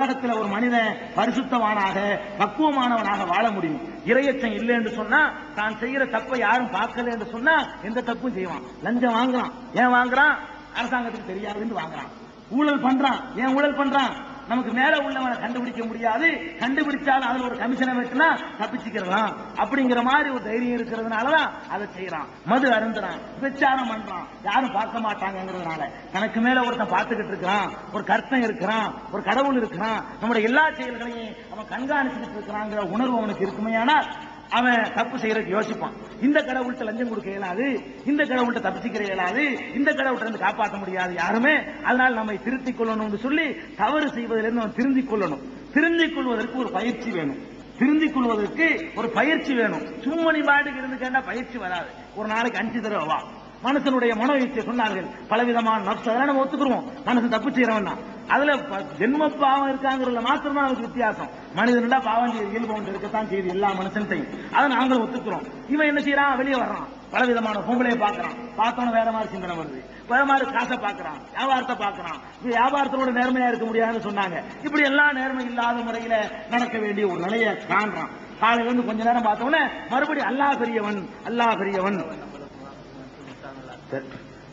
உலகத்துல ஒரு மனிதன் பரிசுத்தவானாக பக்குவமானவனாக வாழ முடியும். இரையச்சம் இல்லை என்று சொன்னா, தான் செய்யற தப்பை யாரும் பார்க்கல என்று சொன்னா எந்த தப்பும் செய்வான். லஞ்சம் வாங்குறான், ஏன் வாங்குறான்? அரசாங்கத்துக்கு தெரியாதுன்னு வாங்குறான். ஊழல் பண்றான், ஏன் ஊழல் பண்றான்? நமக்கு மேல உள்ளவனை கண்டுபிடிக்க முடியாது, கண்டுபிடிச்சாலும் அதுல ஒரு கமிஷனை வெட்டினா தப்பிச்சுக்கிறலாம் அப்படிங்கிற மாதிரி ஒரு தைரியம் இருக்கிறதுனாலதான் அதை செய்யறான். மது அருந்துறான், விபச்சாரம் பண்றான், யாரும் பார்க்க மாட்டாங்கிறதுனால. தனக்கு மேல ஒருத்தன் பார்த்துக்கிட்டு இருக்கிறான், ஒரு கர்த்தன் இருக்கிறான், ஒரு கடவுள் இருக்கிறான், நம்முடைய எல்லா செயல்களையும் அவன் கண்காணிச்சுட்டு இருக்கிறாங்கிற உணர்வு அவனுக்கு இருக்குமையானால் அவன் தப்பு செய்யறதுக்கு யோசிப்பான். இந்த கடவுள்கிட்ட லஞ்சம் கொடுக்க இயலாது, இந்த கடவுள்கிட்ட தப்பிச்சுக்கிற இயலாது, இந்த கடவுள்கிட்ட இருந்து காப்பாற்ற முடியாது யாருமே, அதனால நம்மை திருத்திக் கொள்ளணும்னு சொல்லி தவறு செய்வதிலிருந்து அவன் திருந்திக் கொள்ளணும். திருந்திக் கொள்வதற்கு ஒரு பயிற்சி வேணும். திருந்திக் கொள்வதற்கு ஒரு பயிற்சி வேணும். சும்மா நீ பாட்டுக்கு இருந்து கேட்டா பயிற்சி வராது. ஒரு நாளைக்கு 5 தடவை வா. மனுஷனுடைய மனோயுக்தியை சொன்னார்கள். பலவிதமான நப்சு, அதெல்லாம் நம்ம ஒத்துக்குருவோம். மனுஷன் தப்பு செய்யறவன் தான். அதுல ஜென்ம பாவம் இருக்காங்கிறதுல மாத்திரம் தான் அதுக்கு வித்தியாசம். மனிதன்டா பாவம் செய்ய இயல்பு ஒன்று இருக்கத்தான் செய்யுது எல்லா மனுஷன்ட்டையும். அதை நாங்களும் ஒத்துக்கிறோம். இவன் என்ன செய்யறான்? வெளியே வர்றான், பலவிதமான பொம்பளையை பாக்குறான். பார்த்தோன்னு வேற மாதிரி சிந்தனை வருது, வேற மாதிரி காசை பாக்குறான், வியாபாரத்தை பாக்குறான். வியாபாரத்தோட நேர்மையா இருக்க முடியாதுன்னு சொன்னாங்க. இப்படி எல்லாம் நேர்மை இல்லாத முறையில நடக்க வேண்டிய ஒரு நிலையை காண்றான். காலையில இருந்து கொஞ்ச நேரம் பார்த்தோன்னே மறுபடியும் அல்லாஹ் பெரியவன், அல்லாஹ் பெரியவன்.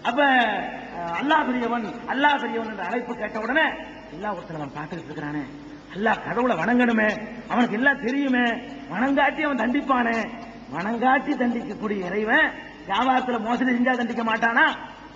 அப்ப அல்லாஹ் பெரியவன், அல்லாஹ் பெரியவன் என்ற அழைப்பு கேட்ட உடனே எல்லா ஒருத்தர் அவன் பார்த்துக்கிட்டு இருக்கிறானே, அல்லாஹ் கடவுளை வணங்கணுமே, அவனுக்கு எல்லாம் தெரியுமே, வணங்காட்டி அவன் தண்டிப்பானே. வணங்காட்டி தண்டிக்கக்கூடிய இறைவன் வியாபாரத்துல மோசடி செஞ்சா தண்டிக்க மாட்டானா?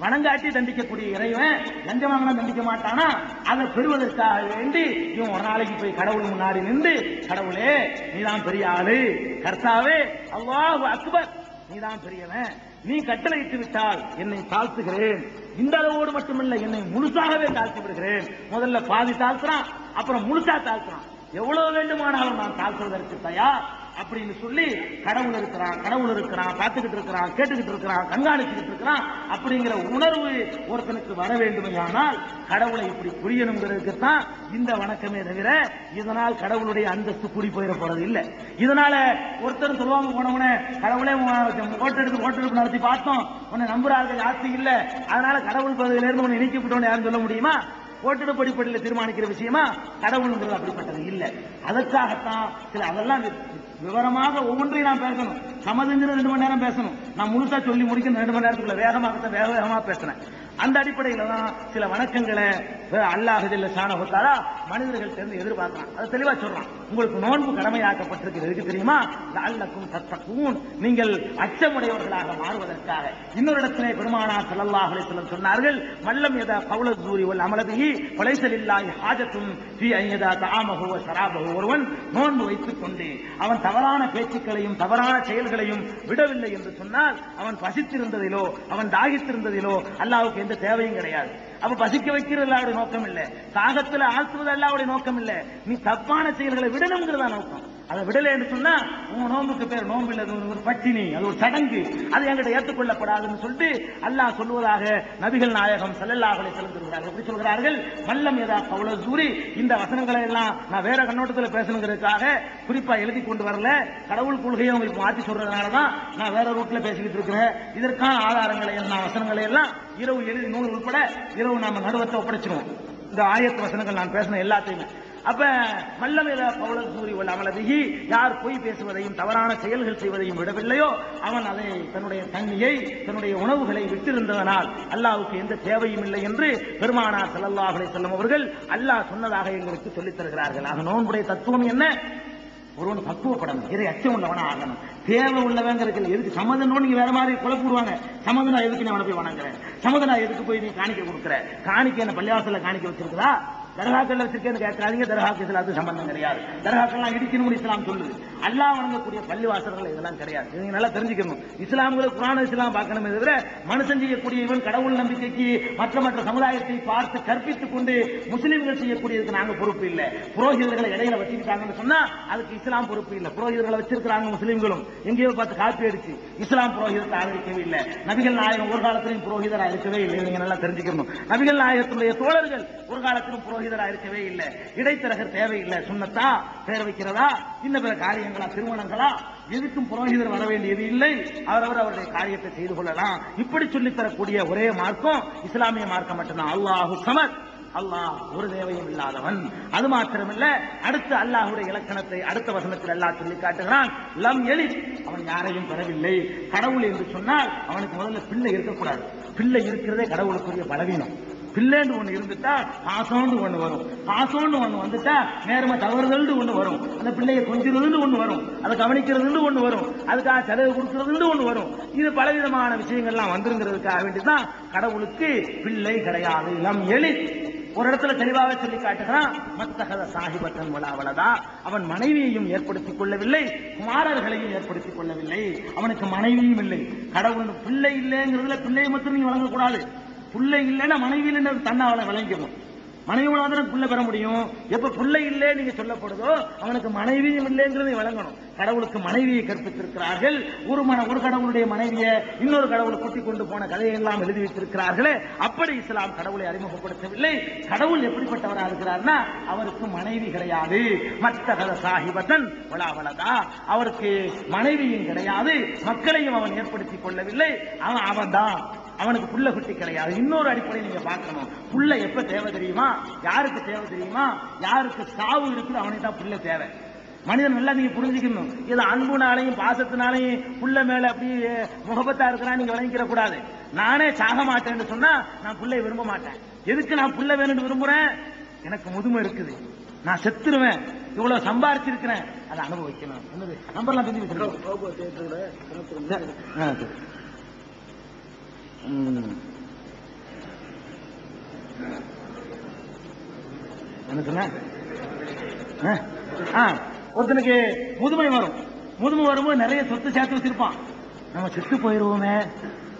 வணங்காட்டி தண்டிக்கக்கூடிய இறைவன் லஞ்சம் வாங்கினா தண்டிக்க மாட்டானா? அதை பெறுவதற்காக வேண்டி இவன் ஒரு நாளைக்கு போய் கடவுள் முன்னாடி நின்று, கடவுளே நீதான் பெரிய ஆளு, கர்த்தாவே அல்லாஹு அக்பர், நீதான் பெரியவன், நீ கட்டளையிட்டு விட்டால் என்னை தாழ்த்துகிறேன். இந்த அளவோடு மட்டுமல்ல, என்னை முழுசாகவே தாழ்த்தி விடுகிறேன். முதல்ல பாதி தாழ்த்துறான், அப்புறம் முழுசா தாழ்த்துறான். எவ்வளவு வேண்டுமானாலும் நான் தாழ்த்துவதற்கு தயார் அப்படின்னு சொல்லி கடவுள் இருக்கிறான், கடவுள் இருக்கிறான், பார்த்துக்கிட்டு இருக்கிறான், கேட்டுக்கிட்டு இருக்கிறான், கண்காணிச்சுக்கிட்டு இருக்கிறான் அப்படிங்கிற உணர்வு ஒருத்தனுக்கு வர வேண்டுமையானால் கடவுளை இப்படி புரியணுங்கிறதுக்கு தான் இந்த வணக்கமே தவிர இதனால் கடவுளுடைய அந்தஸ்து கூடி போயிட போறது இல்லை. இதனால ஒருத்தர் சொல்லுவாங்க, போனவனே கடவுளே ஓட்டெடுப்பு நடத்தி பார்த்தோம், உன்னை நம்புறார்கள் ஆட்சி இல்ல, அதனால கடவுள் பதவியிலிருந்து உன்னை நீக்கப்பட்டவன் யாரும் சொல்ல முடியுமா? ஓட்டெடுப்பு அடிப்படையில் தீர்மானிக்கிற விஷயமா கடவுள்ங்கிறது அப்படிப்பட்டது இல்லை. அதற்காகத்தான் சில அதெல்லாம் விவரமாக ஒவ்வொன்றையும் நான் பேசணும். சமதுங்கிற 2 மணி நேரம் பேசணும். நான் முழுசா சொல்லி முடிக்கணும் 2 மணி நேரத்துக்குள்ள. வேகமாக பேசுறேன். அந்த அடிப்படையில தான் சில வணக்கங்களை அல்லாஹ் ஜல்ல ஷானஹு தஆலா மனிதர்கள் இருந்து எதிர்பார்க்கிறான். அதை தெளிவா சொல்றான். உங்களுக்கு நோன்பு கடமையாக்கப்பட்டிருக்கிறது எதுக்கு தெரியுமா? லஅல்லக்கும் தத்தகூன், நீங்கள் அச்சமுடையவர்களாக மாறுவதற்காக. இன்னொரு இடத்திலே பெருமானார் ஸல்லல்லாஹு அலைஹி வஸல்லம் சொன்னார்கள், மல்லம் யதா கௌல ஸூரி வல் அமல பிஹி ஃபலைஸ லில்லாஹி ஹாஜத்துன் ஃபீ அன் யதா தஆமஹு வ ஷராபஹு. ஒருவன் நோன்பு வைத்துக் கொண்டு அவன் தவறான பேச்சுக்களையும் தவறான செயல்களையும் விடவில்லை என்று சொன்னால் அவன் பசித்திருந்ததிலோ அவன் தாகித்திருந்ததிலோ அல்லாஹ்வுக்கு எந்த தேவையும் கிடையாது. அப்ப பசிக்க வைக்கிறது அல்லாஹ்வுடைய நோக்கம் இல்ல, தாகத்துல ஆழ்த்துவது அல்லாஹ்வுடைய நோக்கம் இல்ல, நீ தப்பான செயல்களை விடணுங்கிறதா நோக்கம். அதை விடலை என்று சொன்னா உங்க நோம்புக்கு பேர் நோம்பு இல்ல, ஒரு பட்டினி, அது ஒரு சடங்கு, அது என்கிட்ட ஏற்றுக்கொள்ளப்படாதுன்னு சொல்லிட்டு அல்லாஹ் சொல்வதாக நபிகள் நாயகம் ஸல்லல்லாஹு அலைஹி வஸல்லம் சொல்கிறார்கள். எப்படி சொல்கிறார்கள்? மல்லம் யதா கௌல ஸூரி. இந்த வசனங்களை எல்லாம் நான் வேற கண்ணோட்டத்தில் பேசணுங்கிறதுக்காக குறிப்பா எழுதி கொண்டு வரல. கடவுள் கொள்கையை உங்களுக்கு மாற்றி சொல்றதுனாலதான் நான் வேற ரூட்ல பேசிக்கிட்டு இருக்கிறேன். இதற்கான ஆதாரங்களை எல்லாம் வசனங்களை எல்லாம் இரவு எழுதி நூல் உட்பட இரவு நாம நடுவத்தை ஒப்படைச்சிருவோம். இந்த ஆயத்து வசனங்கள் நான் பேசின எல்லாத்தையுமே. அப்ப மல்லமேல கௌல ஸூரி வல் அமல பிஹி, யார் பொய் பேசுவதையும் தவறான செயல்கள் செய்வதையும் விடவில்லையோ அவன் அதை தன்னுடைய தண்ணியை தன்னுடைய உணவுகளை விட்டிருந்ததனால் அல்லாஹ்வுக்கு எந்த தேவையும் இல்லை என்று பெருமானார் ஸல்லல்லாஹு அலைஹி வஸல்லம் அவர்கள் அல்லாஹ் சொன்னதாக எங்களுக்கு சொல்லித் தருகிறார்கள். ஆக நோன்புடைய தத்துவம் என்ன? ஒருவன் பக்குவப்படணும், இதை அச்சம் உள்ளவனா ஆகணும். தேவை உள்ளவங்கிறது எதுக்கு சம்மதனோடு நீங்க வேற மாதிரி குழப்பிடுவாங்க. சம்மதனா எதுக்கு நீ அவனை போய் வணங்குறேன்? சம்மதனா எதுக்கு போய் நீ காணிக்க கொடுக்குற? காணிக்க என்ன பள்ளிவாசல்ல காணிக்க வச்சிருக்குதா? தர்காக்கள் வச்சிருக்கேன்னு கேட்காதீங்க. தர்காக்கு இஸ்லாத்துக்கு சம்பந்தம் கிடையாது. தர்காக்கள்லாம் இடிக்கணும்னு இஸ்லாம் சொல்லுது. அல்லாஹ் வணங்கக்கூடிய பள்ளிவாசல்கள் இதெல்லாம் கிடையாது. நீங்க நல்லா தெரிஞ்சுக்கணும். இஸ்லாம்களை குர்ஆன் இஸ்லாம் பார்க்கணுமே தவிர மனுஷன் செய்யக்கூடிய இவன் கடவுள் நம்பிக்கைக்கு மற்ற சமுதாயத்தை பார்த்து கற்பித்துக் கொண்டு முஸ்லிம்கள் செய்யக்கூடியதுக்கு நாங்க பொறுப்பு இல்லை. புரோகிதர்களை இடையில வச்சுக்கிட்டாங்கன்னு சொன்னா அதுக்கு இஸ்லாம் பொறுப்பு இல்லை. புரோகிதர்களை வச்சிருக்கிறாங்க முஸ்லிம்களும், எங்கேயோ பார்த்து காப்பி அடிச்சு. இஸ்லாம் புரோகிதத்தை ஆதரிக்கவே இல்லை. நபிகள் நாயகம் ஒரு காலத்திலும் புரோகிதராக இருக்கவே இல்லை. நீங்க நல்லா தெரிஞ்சுக்கணும். நபிகள் நாயகத்துடைய தோழர்கள் ஒரு காலத்திலும் புரோகிதராக இருக்கவே இல்லை. இடைத்தரகர் தேவையில்லை. சுன்னத்தா, பேர் வைக்கிறதா, இன்ன பிற காரியங்களா, திருமணங்களா, எதுக்கும் புரோகிதர் வர வேண்டியது இல்லை. அவரவர் அவருடைய காரியத்தை செய்து கொள்ளலாம். இப்படி சொல்லித் தரக்கூடிய ஒரே மார்க்கம் இஸ்லாமிய மார்க்கம் மட்டும்தான். அல்லாஹு ஸமத், அல்லாஹ் ஒரு தேவையும் இல்லாதவன். அது மாத்திரமல்ல, அடுத்து அல்லாஹ்வுடைய இலக்கணத்தை அடுத்த வசனத்தில் அல்லாஹ் சொல்லி காட்டுகிறான். லம் யலித், அவன் யாரையும் பெறவில்லை. கடவுள் என்று சொன்னால் அவனுக்கு முதல்ல பிள்ளை இருக்கக்கூடாது. பிள்ளை இருக்கிறதே கடவுளுக்குரிய பலவீனம். பிள்ளைன்னு ஒண்ணு இருந்துட்டா பாசம்னு ஒண்ணு வரும். பாசம்னு ஒண்ணு வந்துட்டா நேர்மை தவறுதல்னு ஒண்ணு வரும். அந்த பிள்ளையை கொஞ்சிறதுன்னு ஒண்ணு வரும். அதை கவனிக்கிறதுன்னு ஒண்ணு வரும். அதுக்காக செலவு கொடுக்கறதுன்னு ஒண்ணு வரும். இது பலவிதமான விஷயங்கள்லாம் வந்துருங்கிறதுக்காக வேண்டிதான் கடவுளுக்கு பிள்ளை கிடையாது. லம் யலித். ஒரு இடத்துல தெளிவாக சொல்லி காட்டுகிறான். மத்தகத சாஹிபத்தன் வலாவலதா, அவன் மனைவியையும் ஏற்படுத்திக் கொள்ளவில்லை, குமாரர்களையும் ஏற்படுத்திக் கொள்ளவில்லை. அவனுக்கு மனைவியும் இல்லை. கடவுள் பிள்ளை இல்லைங்கிறதுல பிள்ளையை மட்டும் நீங்க வழங்கக்கூடாது. பிள்ளை இல்லைன்னா மனைவி இல்லைன்னு தன்னை விளங்கிக்கணும். மனைவி தான் புள்ள பெற முடியும். எப்ப பிள்ளை இல்லை நீங்க சொல்லப்படுதோ அவனுக்கு மனைவியும் இல்லைங்கிறதை வழங்கணும். கடவுளுக்கு மனைவியை கற்பித்திருக்கிறார்கள். ஒரு கடவுளுடைய மனைவியை இன்னொரு கடவுளை கூட்டி கொண்டு போன கதையெல்லாம் எழுதி வைத்திருக்கிறார்களே, அப்படி இஸ்லாம் கடவுளை அறிமுகப்படுத்தவில்லை. கடவுள் எப்படிப்பட்டவராக இருக்கிறார்னா அவருக்கு மனைவி கிடையாது. மத்தகத சாஹிபத்தன் வலாவலதா, அவருக்கு மனைவியும் கிடையாது, மக்களையும் அவன் ஏற்படுத்திக் கொள்ளவில்லை. அவன் தான், அவனுக்கு புள்ள குட்டி கிடையாது. இன்னொரு அடிப்படை நீங்க பார்க்கணும். புள்ள எப்ப தேவை தெரியுமா? யாருக்கு தேவை தெரியுமா? யாருக்கு சாவு இருக்குது அவனுக்கு தான் புள்ள தேவை. மனிதன் நல்லா நீங்க புரிஞ்சுக்கணும். இது அன்புனாலையும் பாசத்தினாலையும் புள்ள மேல அப்படி முகபத்தா இருக்கிறான் நீங்க விளங்கிக்கிற கூடாது. நானே சாக மாட்டேன்னு சொன்னா நான் புள்ளைய விரும்ப மாட்டேன். எதுக்கு நான் புள்ள வேணும்னு விரும்புறேன்? எனக்கு முதுமை இருக்குது, நான் செத்துருவேன், இவ்வளவு சம்பாரிச்சிருக்கிறேன், அதை அனுபவிக்கணும். நம்பர்லாம் தெரிஞ்சு என்ன சொன்ன? ஒருத்தனுக்கு முதுமை வரும். முதுமை வரும்போது நிறைய சொத்து சேர்த்து வச்சிருப்பான். நம்ம செத்து போயிருவோமே,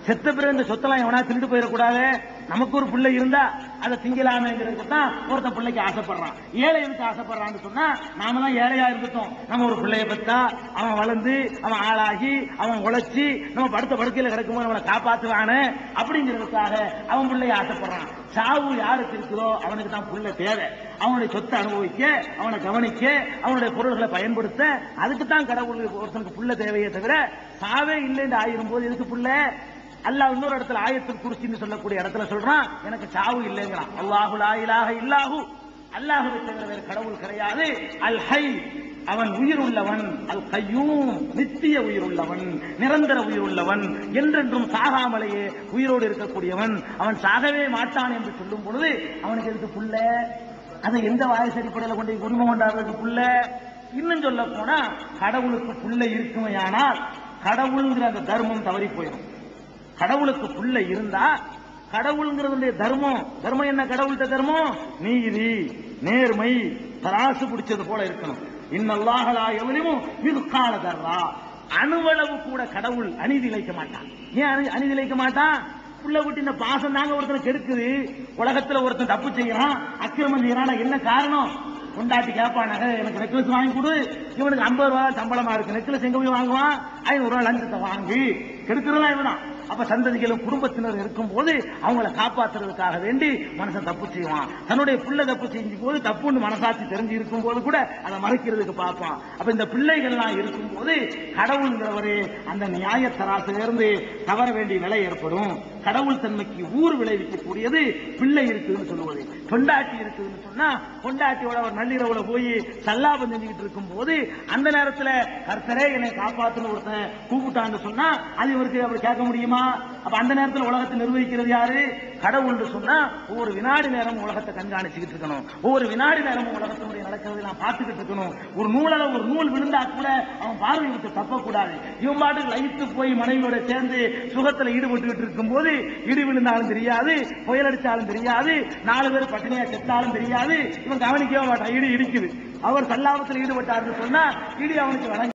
செத்த பிறகு இந்த சொத்தெல்லாம் எவனா திருட்டு போயிடக்கூடாது, நமக்கு ஒரு பிள்ளை இருந்தா அதை திங்கலாமேங்கிறதுக்கு தான் ஒருத்தன் பிள்ளைக்கு ஆசைப்படுறான். ஏழை எதுக்கு ஆசைப்படுறான்னு சொன்னா, நாம தான் ஏழையா இருந்துட்டோம், நம்ம ஒரு பிள்ளைய பெற்றா அவன் வளர்ந்து அவன் ஆளாகி அவன் உழைச்சி நம்ம படுத்த படுக்கையில கிடக்கும்போது அவனை காப்பாற்றுவானே அப்படிங்கிறதுக்காக அவன் பிள்ளைய ஆசைப்படுறான். சாவு யாருக்கு இருக்குதோ அவனுக்கு தான் புள்ள தேவை. அவனுடைய சொத்தை அனுபவிக்க, அவனை கவனிக்க, அவனுடைய பொருள்களை பயன்படுத்த, அதுக்கு தான் கடவுள் ஒருத்தனுக்கு புள்ள தேவையே தவிர சாவே இல்லைன்னு ஆயிரும் போது எதுக்கு புள்ள? அல்லாஹ் இன்னொரு இடத்துல ஆயத்துல் குர்சின்னு சொல்லக்கூடிய இடத்துல சொல்றான், எனக்கு சாவு இல்லைங்கிறான். அல்லாஹு லா இலாஹ இல்லாஹு, அல்லாஹ்வை தவிர வேறு கடவுள் கிடையாது. அல் ஹை, அவன் உயிர் உள்ளவன். அல் கய்யூம், நித்திய உயிர் உள்ளவன், நிரந்தர உயிர் உள்ளவன், என்றென்றும் சாகாமலேயே உயிரோடு இருக்கக்கூடியவன். அவன் சாகவே மாட்டான் என்று சொல்லும் பொழுது அவனுக்கு எதுக்கு புள்ள? அதை எந்த வாயஸ் அடிப்படையில் கொண்டு உரிமை கொண்டாடுறதுக்கு புள்ள? இன்னும் சொல்ல போனா கடவுளுக்கு புள்ள இருக்குமையானால் கடவுளுங்கிற அந்த தர்மம் தவறி போயிடும். கடவுளுக்கு புள்ள இருந்தா கடவுள்ங்கிறது தர்மம் என்ன? கடவுள்கிட்ட தர்மம் நீதி, நேர்மை, தராசு பிடிச்சது போல இருக்கணும். இன்னல்லாஹ லா யظلمு மிஸ்கால தர்ரா, அணுவளவு கூட கடவுள் அநீதி இழைக்க மாட்டான். ஏன் அநீதி இழைக்க மாட்டான்? புள்ள குட்டி இந்த பாசம் தாங்க ஒருத்தனை கெடுக்குது. உலகத்துல ஒருத்தன் தப்பு செய்யறான், அக்கிரமம் செய்யறான், என்ன காரணம்? கொண்டாட்டி கேட்பானாங்க, எனக்கு நெக்லஸ் வாங்கி கொடு, இவனுக்கு 50 ரூபாய் சம்பளமா இருக்கு, நெக்லஸ் எங்க போய் வாங்குவான்? 500 ரூபாய் லஞ்சத்தை வாங்கி கெடுக்கிறதா இவனா. அப்ப சந்ததிகளும் குடும்பத்தினர் இருக்கும் போது அவங்களை காப்பாற்றுறதுக்காக வேண்டி மனுஷன் தப்பு செய்வான். தன்னுடைய பிள்ளை தப்பு செஞ்சும் போது தப்புன்னு மனசாட்சி தெரிஞ்சு இருக்கும் போது கூட அதை மறைக்கிறதுக்கு பார்ப்பான். அப்ப இந்த பிள்ளைகள்லாம் இருக்கும் போது கடவுள்ங்கிறவரு அந்த நியாய தராசிலிருந்து தவற வேண்டிய நிலை ஏற்படும். கடவுள் தன்மைக்கு ஊர் விளைவிக்கக்கூடியது பிள்ளை இருக்குதுன்னு சொல்லுவது. பொண்டாட்டி இருக்குதுன்னு சொன்னா பொண்டாட்டியோட ஒரு நள்ளிரவுல போய் சல்லாபம் செஞ்சுக்கிட்டு இருக்கும் போது அந்த நேரத்தில் கர்த்தரே என்னை காப்பாற்றுன்னு ஒருத்தன் கூப்பிட்டான்னு சொன்னா அது இவருக்கு அப்படி கேட்க முடியுமா? அப்ப அந்த நேரத்தில் உலகத்தை நிர்வகிக்கிறது யாரு? கடவுள் சொன்னா ஒவ்வொரு வினாடி நேரமும் உலகத்தை கண்காணிச்சுக்கிட்டு இருக்கணும். ஒவ்வொரு வினாடி நேரமும் உலகத்தினுடைய நடக்கிறதை நான் பார்த்துக்கிட்டு இருக்கணும். ஒரு நூல் விழுந்தா கூட அவன் பார்வை விட்டு தப்பக்கூடாது. இவன் பாட்டுக்கு லைட்டு போய் மனைவியோட சேர்ந்து சுகத்துல ஈடுபட்டு இருக்கும் போது இடி விழுந்தாலும் தெரியாது, புயல் அடிச்சாலும் தெரியாது, 4 பேர் பட்டினியா செத்தாலும் தெரியாது, இவன் கவனிக்கவே மாட்டான். இடி இடிக்குது, அவர் சல்லாபத்தில் ஈடுபட்டாருன்னு சொன்னா இடி அவனுக்கு வழங்க